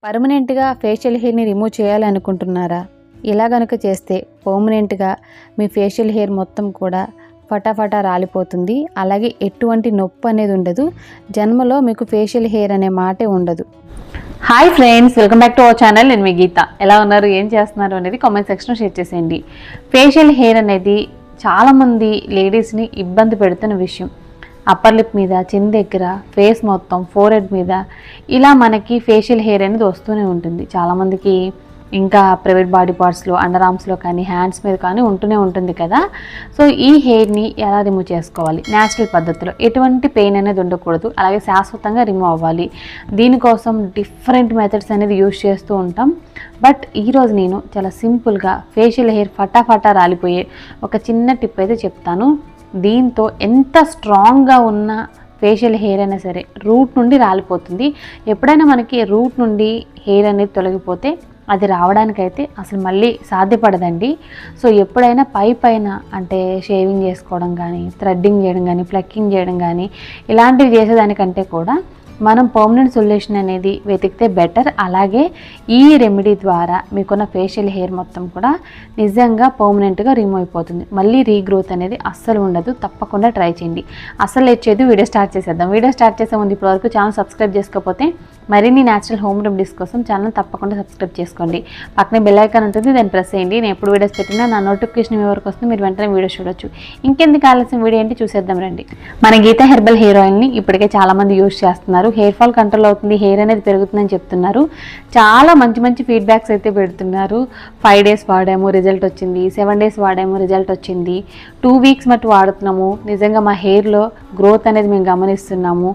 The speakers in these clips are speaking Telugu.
పర్మనెంట్గా ఫేషియల్ హెయిర్ని రిమూవ్ చేయాలనుకుంటున్నారా? ఇలా గనుక చేస్తే పర్మనెంట్గా మీ ఫేషియల్ హెయిర్ మొత్తం కూడా ఫటాఫటా రాలిపోతుంది. అలాగే ఎటువంటి నొప్పి అనేది ఉండదు. జన్మలో మీకు ఫేషియల్ హెయిర్ అనే మాటే ఉండదు. Hi friends, welcome back to our channel. నేను మీ గీత. ఎలా ఉన్నారు, ఏం చేస్తున్నారు అనేది కామెంట్ సెక్షన్లో షేర్ చేసేయండి. ఫేషియల్ హెయిర్ అనేది చాలామంది లేడీస్ని ఇబ్బంది పెడుతున్న విషయం. అప్పర్ లిప్ మీద, చిన్ దగ్గర, ఫేస్ మొత్తం, ఫోర్హెడ్ మీద ఇలా మనకి ఫేషియల్ హెయిర్ అనేది వస్తూనే ఉంటుంది. చాలామందికి ఇంకా ప్రైవేట్ బాడీ పార్ట్స్లో, అండర్ ఆర్మ్స్లో కానీ, హ్యాండ్స్ మీద కానీ ఉంటూనే ఉంటుంది కదా. సో ఈ హెయిర్ని ఎలా రిమూవ్ చేసుకోవాలి? న్యాచురల్ పద్ధతిలో, ఎటువంటి పెయిన్ అనేది ఉండకూడదు, అలాగే శాశ్వతంగా రిమూవ్ అవ్వాలి. దీనికోసం డిఫరెంట్ మెథడ్స్ అనేది యూజ్ చేస్తూ ఉంటాం. బట్ ఈరోజు నేను చాలా సింపుల్గా ఫేషియల్ హెయిర్ ఫటాఫటా రాలిపోయే ఒక చిన్న టిప్ అయితే చెప్తాను. దీంతో ఎంత స్ట్రాంగ్గా ఉన్న ఫేషియల్ హెయిర్ అయినా సరే రూట్ నుండి రాలిపోతుంది. ఎప్పుడైనా మనకి రూట్ నుండి హెయిర్ అనేది తొలగిపోతే అది రావడానికైతే అసలు మళ్ళీ సాధ్యపడదండి. సో ఎప్పుడైనా పైన అంటే షేవింగ్ చేసుకోవడం కానీ, థ్రెడ్డింగ్ చేయడం కానీ, ప్లక్కింగ్ చేయడం కానీ ఇలాంటివి చేసేదానికంటే కూడా మనం పర్మనెంట్ సొల్యూషన్ అనేది వెతికితే బెటర్. అలాగే ఈ రెమెడీ ద్వారా మీకున్న ఫేషియల్ హెయిర్ మొత్తం కూడా నిజంగా పర్మనెంట్గా రిమూవ్ అయిపోతుంది. మళ్ళీ రీగ్రోత్ అనేది అస్సలు ఉండదు. తప్పకుండా ట్రై చేయండి. అస్సలు వచ్చేది వీడియో స్టార్ట్ చేసేద్దాం. వీడియో స్టార్ట్ చేసే ముందు ఇప్పటివరకు ఛానల్ సబ్స్క్రైబ్ చేసుకోకపోతే మరిన్ని న్యాచురల్ హోమ్ రెమెడీస్ కోసం ఛానల్ తప్పకుండా సబ్స్క్రైబ్ చేసుకోండి. పక్కనే బెల్ ఐకాన్ ఉంటుంది, దాన్ని ప్రెస్ చేయండి. నేను ఎప్పుడు వీడియోస్ పెట్టినా నా నోటిఫికేషన్ మీ వరకు వస్తుంది, మీరు వెంటనే వీడియో చూడొచ్చు. ఇంకెందుకు ఆలస్యం, వీడియో ఏంటి చూసేద్దాం రండి. మన గీత హెర్బల్ హెయిర్ ఆయిల్ని ఇప్పటికే చాలామంది యూజ్ చేస్తున్నారు. హెయిర్ ఫాల్ కంట్రోల్ అవుతుంది, హెయిర్ అనేది పెరుగుతుందని చెప్తున్నారు. చాలా మంచి ఫీడ్బ్యాక్స్ అయితే పెడుతున్నారు. 5 days వాడాము, రిజల్ట్ వచ్చింది. 7 days వాడాము, రిజల్ట్ వచ్చింది. 2 weeks మటు వాడుతున్నాము, నిజంగా మా హెయిర్లో గ్రోత్ అనేది మేము గమనిస్తున్నాము.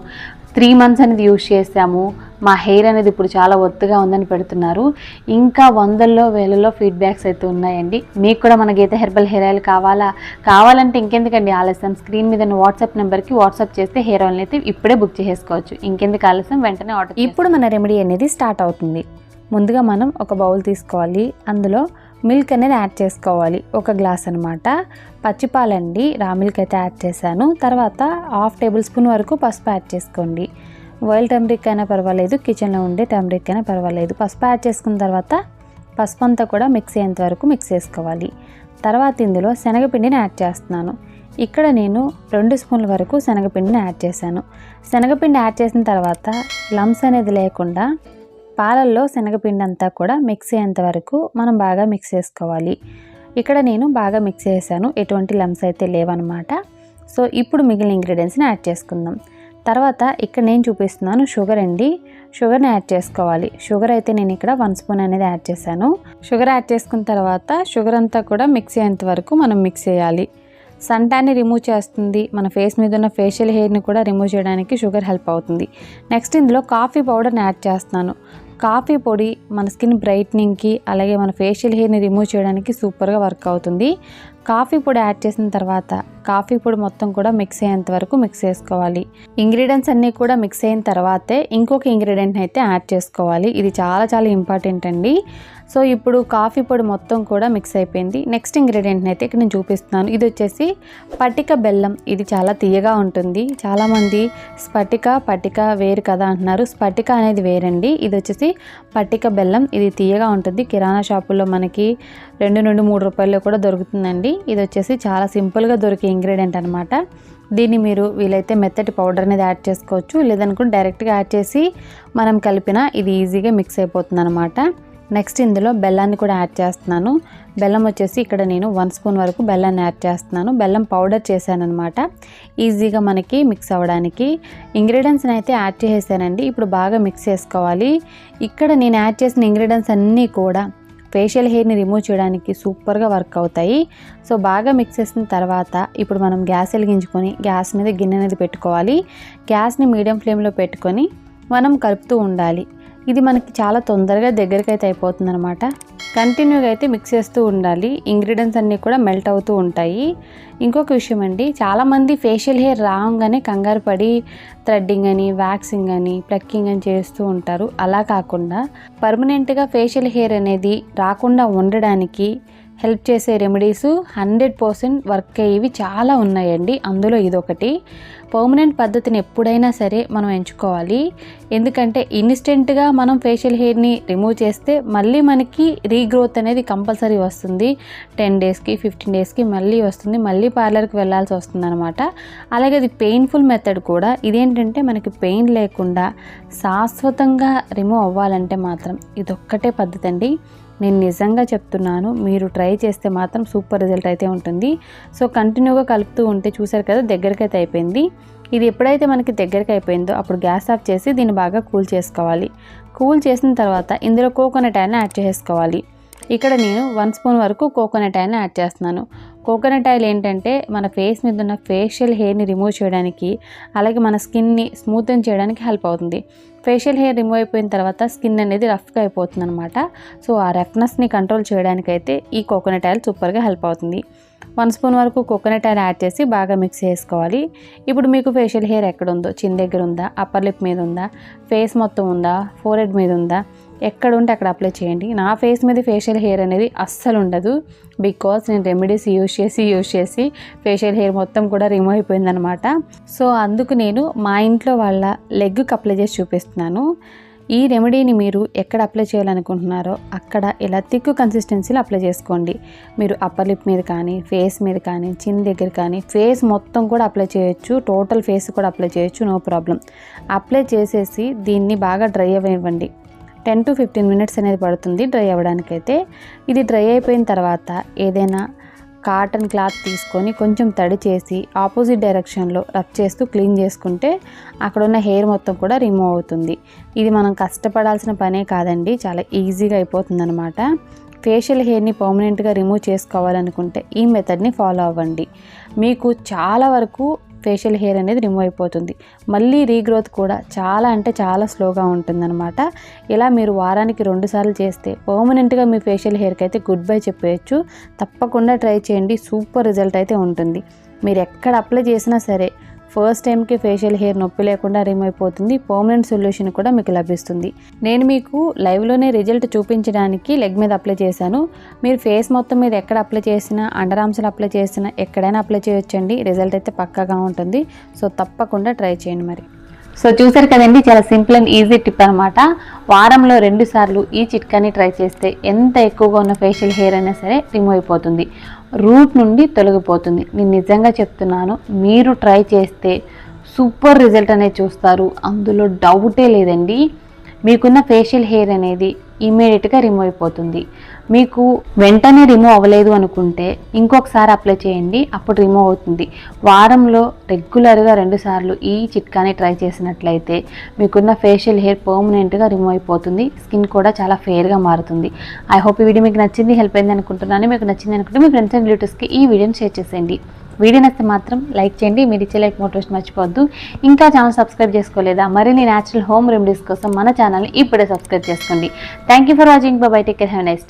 3 months అనేది యూజ్ చేసాము, మా హెయిర్ అనేది ఇప్పుడు చాలా ఒత్తుగా ఉందని పెడుతున్నారు. ఇంకా వందల్లో వేలలో ఫీడ్బ్యాక్స్ అయితే ఉన్నాయండి. మీకు కూడా మన గీత హెర్బల్ హెయిర్ ఆయిల్ కావాలంటే ఇంకెందుకండి ఆలస్యం, స్క్రీన్ మీద వాట్సాప్ నెంబర్కి వాట్సాప్ చేస్తే హెయిర్ ఆయిల్ని అయితే ఇప్పుడే బుక్ చేసుకోవచ్చు. ఇంకెందుకు ఆలస్యం, వెంటనే ఆర్డర్. ఇప్పుడు మన రెమెడీ అనేది స్టార్ట్ అవుతుంది. ముందుగా మనం ఒక బౌల్ తీసుకోవాలి. అందులో మిల్క్ అనేది యాడ్ చేసుకోవాలి. 1 glass అనమాట. పచ్చిపాలండి, రా మిల్క్ అయితే యాడ్ చేశాను. తర్వాత 1/2 tablespoon వరకు పసుపు యాడ్ చేసుకోండి. వైల్డ్ టర్మరిక్ అయినా పర్వాలేదు, కిచెన్లో ఉండే టర్మరిక్ అయినా పర్వాలేదు. పసుపు యాడ్ చేసుకున్న తర్వాత పసుపు అంతా కూడా మిక్స్ అయ్యేంత వరకు మిక్స్ చేసుకోవాలి. తర్వాత ఇందులో శనగపిండిని యాడ్ చేస్తున్నాను. ఇక్కడ నేను 2 spoons వరకు శనగపిండిని యాడ్ చేశాను. శనగపిండి యాడ్ చేసిన తర్వాత లమ్స్ అనేది లేకుండా పాలల్లో శనగపిండి అంతా కూడా మిక్స్ అయ్యేంత వరకు మనం బాగా మిక్స్ చేసుకోవాలి. ఇక్కడ నేను బాగా మిక్స్ చేశాను, ఎటువంటి లమ్స్ అయితే లేవన్నమాట. సో ఇప్పుడు మిగిలిన ఇంగ్రీడియంట్స్ని యాడ్ చేసుకుందాం. తర్వాత ఇక్కడ నేను చూపిస్తున్నాను షుగర్ అండి. షుగర్ని యాడ్ చేసుకోవాలి. షుగర్ అయితే నేను ఇక్కడ 1 spoon అనేది యాడ్ చేశాను. షుగర్ యాడ్ చేసుకున్న తర్వాత షుగర్ అంతా కూడా మిక్స్ అయ్యేంత వరకు మనం మిక్స్ చేయాలి. సన్ ట్యాన్ని రిమూవ్ చేస్తుంది, మన ఫేస్ మీద ఉన్న ఫేషియల్ హెయిర్ని కూడా రిమూవ్ చేయడానికి షుగర్ హెల్ప్ అవుతుంది. నెక్స్ట్ ఇందులో కాఫీ పౌడర్ని యాడ్ చేస్తున్నాను. కాఫీ పొడి మన స్కిన్ బ్రైట్నింగ్కి, అలాగే మన ఫేషియల్ హెయిర్ని రిమూవ్ చేయడానికి సూపర్గా వర్క్ అవుతుంది. కాఫీ పొడి యాడ్ చేసిన తర్వాత కాఫీ పొడి మొత్తం కూడా మిక్స్ అయ్యేంత వరకు మిక్స్ చేసుకోవాలి. ఇంగ్రీడియంట్స్ అన్నీ కూడా మిక్స్ అయిన తర్వాతే ఇంకొక ఇంగ్రీడియంట్ని అయితే యాడ్ చేసుకోవాలి. ఇది చాలా ఇంపార్టెంట్ అండి. సో ఇప్పుడు కాఫీ పొడి మొత్తం కూడా మిక్స్ అయిపోయింది. నెక్స్ట్ ఇంగ్రీడియంట్ని అయితే ఇక్కడ నేను చూపిస్తున్నాను. ఇది వచ్చేసి పటిక బెల్లం. ఇది చాలా తీయగా ఉంటుంది. చాలామంది పటిక వేరు కదా అంటున్నారు. స్ఫటిక అనేది వేరండి. ఇది వచ్చేసి పటిక బెల్లం. ఇది తీయగా ఉంటుంది. కిరాణా షాపుల్లో మనకి 2 నుండి 3 రూపాయల్లో కూడా దొరుకుతుందండి. ఇది వచ్చేసి చాలా సింపుల్గా దొరికే ఇంగ్రీడియంట్ అనమాట. దీన్ని మీరు వీలైతే మెత్తటి పౌడర్ అనేది యాడ్ చేసుకోవచ్చు, లేదనుకుంటే డైరెక్ట్గా యాడ్ చేసి మనం కలిపినా ఇది ఈజీగా మిక్స్ అయిపోతుంది అనమాట. నెక్స్ట్ ఇందులో బెల్లాన్ని కూడా యాడ్ చేస్తున్నాను. బెల్లం వచ్చేసి ఇక్కడ నేను 1 spoon వరకు బెల్లాన్ని యాడ్ చేస్తున్నాను. బెల్లం పౌడర్ చేశాను అనమాట, ఈజీగా మనకి మిక్స్ అవ్వడానికి. ఇంగ్రీడియంట్స్ని అయితే యాడ్ చేసేసానండి. ఇప్పుడు బాగా మిక్స్ చేసుకోవాలి. ఇక్కడ నేను యాడ్ చేసిన ఇంగ్రీడియంట్స్ అన్నీ కూడా ఫేషియల్ హెయిర్ని రిమూవ్ చేయడానికి సూపర్గా వర్క్ అవుతాయి. సో బాగా మిక్స్ చేసిన తర్వాత ఇప్పుడు మనం గ్యాస్ వెలిగించుకొని గ్యాస్ మీద గిన్నె అనేది పెట్టుకోవాలి. గ్యాస్ని మీడియం ఫ్లేమ్లో పెట్టుకొని మనం కలుపుతూ ఉండాలి. ఇది మనకి చాలా తొందరగా దగ్గరికి అయితే అయిపోతుంది అనమాట. కంటిన్యూగా అయితే మిక్స్ చేస్తూ ఉండాలి. ఇంగ్రీడియంట్స్ అన్నీ కూడా మెల్ట్ అవుతూ ఉంటాయి. ఇంకొక విషయం అండి, చాలామంది ఫేషియల్ హెయిర్ రాగానే కంగారు పడి థ్రెడ్డింగ్ అని, వ్యాక్సింగ్ అని, ప్లక్కింగ్ అని చేస్తూ ఉంటారు. అలా కాకుండా పర్మనెంట్గా ఫేషియల్ హెయిర్ అనేది రాకుండా ఉండడానికి హెల్ప్ చేసే రెమెడీస్ 100% వర్క్ అయ్యేవి చాలా ఉన్నాయండి. అందులో ఇదొకటి. పర్మనెంట్ పద్ధతిని ఎప్పుడైనా సరే మనం ఎంచుకోవాలి. ఎందుకంటే ఇన్స్టెంట్గా మనం ఫేషియల్ హెయిర్ని రిమూవ్ చేస్తే మళ్ళీ మనకి రీగ్రోత్ అనేది కంపల్సరీ వస్తుంది. 10 డేస్కి 15 డేస్కి మళ్ళీ వస్తుంది. మళ్ళీ పార్లర్కి వెళ్ళాల్సి వస్తుంది అనమాట. అలాగే అది పెయిన్ఫుల్ మెథడ్ కూడా. ఇదేంటంటే మనకి పెయిన్ లేకుండా శాశ్వతంగా రిమూవ్ అవ్వాలంటే మాత్రం ఇదొక్కటే పద్ధతి అండి. నేను నిజంగా చెప్తున్నాను, మీరు ట్రై చేస్తే మాత్రం సూపర్ రిజల్ట్ అయితే ఉంటుంది. సో కంటిన్యూగా కలుపుతూ ఉంటే చూసారు కదా దగ్గరికి అయితే అయిపోయింది. ఇది ఎప్పుడైతే మనకి దగ్గరికి అయిపోయిందో అప్పుడు గ్యాస్ ఆఫ్ చేసి దీన్ని బాగా కూల్ చేసుకోవాలి. కూల్ చేసిన తర్వాత ఇందులో కోకోనట్ ఆయిల్ని యాడ్ చేసుకోవాలి. ఇక్కడ నేను 1 స్పూన్ వరకు కోకోనట్ ఆయిల్ని యాడ్ చేస్తున్నాను. కోకోనట్ ఆయిల్ ఏంటంటే మన ఫేస్ మీద ఉన్న ఫేషియల్ హెయిర్ని రిమూవ్ చేయడానికి, అలాగే మన స్కిన్ని స్మూతన్ చేయడానికి హెల్ప్ అవుతుంది. ఫేషియల్ హెయిర్ రిమూవ్ అయిపోయిన తర్వాత స్కిన్ అనేది రఫ్గా అయిపోతుంది అనమాట. సో ఆ రఫ్నెస్ని కంట్రోల్ చేయడానికైతే ఈ కోకోనట్ ఆయిల్ సూపర్గా హెల్ప్ అవుతుంది. 1 స్పూన్ వరకు కోకోనట్ ఆయిల్ యాడ్ చేసి బాగా మిక్స్ చేసుకోవాలి. ఇప్పుడు మీకు ఫేషియల్ హెయిర్ ఎక్కడ ఉందో, చిన్ దగ్గర ఉందా, అప్పర్ లిప్ మీద ఉందా, ఫేస్ మొత్తం ఉందా, ఫోర్హెడ్ మీద ఉందా, ఎక్కడ ఉంటే అక్కడ అప్లై చేయండి. నా ఫేస్ మీద ఫేషియల్ హెయిర్ అనేది అస్సలు ఉండదు. బికాస్ నేను రెమెడీస్ యూజ్ చేసి ఫేషియల్ హెయిర్ మొత్తం కూడా రిమూవ్ అయిపోయిందనమాట. సో అందుకు నేను మా ఇంట్లో వాళ్ళ లెగ్కి అప్లై చేసి చూపిస్తున్నాను. ఈ రెమెడీని మీరు ఎక్కడ అప్లై చేయాలనుకుంటున్నారో అక్కడ ఇలా థిక్ కన్సిస్టెన్సీలో అప్లై చేసుకోండి. మీరు అప్పర్ లిప్ మీద కానీ, ఫేస్ మీద కానీ, చిన్ దగ్గర కానీ, ఫేస్ మొత్తం కూడా అప్లై చేయొచ్చు. టోటల్ ఫేస్ కూడా అప్లై చేయొచ్చు, నో ప్రాబ్లం. అప్లై చేసేసి దీన్ని బాగా డ్రై అవ్వండి. 10 to 15 మినిట్స్ అనేది పడుతుంది డ్రై అవ్వడానికైతే. ఇది డ్రై అయిపోయిన తర్వాత ఏదైనా కాటన్ క్లాత్ తీసుకొని కొంచెం తడి చేసి ఆపోజిట్ డైరెక్షన్లో రబ్ చేస్తూ క్లీన్ చేసుకుంటే అక్కడ ఉన్న హెయిర్ మొత్తం కూడా రిమూవ్ అవుతుంది. ఇది మనం కష్టపడాల్సిన పనే కాదండి, చాలా ఈజీగా అయిపోతుంది అనమాట. ఫేషియల్ హెయిర్ని పర్మనెంట్గా రిమూవ్ చేసుకోవాలనుకుంటే ఈ మెథడ్ని ఫాలో అవ్వండి. మీకు చాలా వరకు ఫేషియల్ హెయిర్ అనేది రిమూవ్ అయిపోతుంది. మళ్ళీ రీగ్రోత్ కూడా చాలా అంటే చాలా స్లోగా ఉంటుందన్నమాట. ఇలా మీరు వారానికి 2 సార్లు చేస్తే పర్మనెంట్గా మీ ఫేషియల్ హెయిర్కి అయితే గుడ్ బై చెప్పేయచ్చు. తప్పకుండా ట్రై చేయండి, సూపర్ రిజల్ట్ అయితే ఉంటుంది. మీరు ఎక్కడ అప్లై చేసినా సరే ఫస్ట్ టైంకి ఫేషియల్ హెయిర్ నొప్పి లేకుండా రిమూవ్ అయిపోతుంది. పర్మనెంట్ సొల్యూషన్ కూడా మీకు లభిస్తుంది. నేను మీకు లైవ్లోనే రిజల్ట్ చూపించడానికి లెగ్ మీద అప్లై చేశాను. మీరు ఫేస్ మొత్తం మీద ఎక్కడ అప్లై చేసినా, అండర్ ఆర్మ్స్లో అప్లై చేసినా, ఎక్కడైనా అప్లై చేయొచ్చండి. రిజల్ట్ అయితే పక్కాగా ఉంటుంది. సో తప్పకుండా ట్రై చేయండి మరి. సో చూసారు కదండి, చాలా సింపుల్ అండ్ ఈజీ టిప్ అనమాట. వారంలో 2 సార్లు ఈ చిట్కాని ట్రై చేస్తే ఎంత ఎక్కువగా ఉన్న ఫేషియల్ హెయిర్ అయినా సరే రిమూవ్ అయిపోతుంది, రూట్ నుండి తొలగిపోతుంది. నేను నిజంగా చెప్తున్నాను, మీరు ట్రై చేస్తే సూపర్ రిజల్ట్ అనేది చూస్తారు, అందులో డౌటే లేదండి. మీకున్న ఫేషియల్ హెయిర్ అనేది ఇమీడియట్గా రిమూవ్ అయిపోతుంది. మీకు వెంటనే రిమూవ్ అవ్వలేదు అనుకుంటే ఇంకొకసారి అప్లై చేయండి, అప్పుడు రిమూవ్ అవుతుంది. వారంలో రెగ్యులర్గా 2 సార్లు ఈ చిట్కాని ట్రై చేసినట్లయితే మీకున్న ఫేషియల్ హెయిర్ పర్మనెంట్గా రిమూవ్ అయిపోతుంది. స్కిన్ కూడా చాలా ఫెయిర్గా మారుతుంది. ఐ హోప్ ఈ వీడియో మీకు నచ్చింది, హెల్ప్ అయింది అనుకుంటున్నాను. మీకు నచ్చింది అనుకుంటే మీ ఫ్రెండ్స్ అండ్ రిలేటివ్స్కి ఈ వీడియోని షేర్ చేసేయండి. వీడియో నచ్చితే మాత్రం లైక్ చేయండి. మీరు ఇచ్చే లైక్ మోటివేషన్ మర్చిపోవద్దు. ఇంకా ఛానల్ సబ్స్క్రైబ్ చేసుకోలేదా? మరిన్ని న్యాచురల్ హోమ్ రెమెడీస్ కోసం మన ఛానల్ని ఇప్పుడే సబ్స్క్రైబ్ చేసుకోండి. Thank you for watching. By by, take care, have a nice day.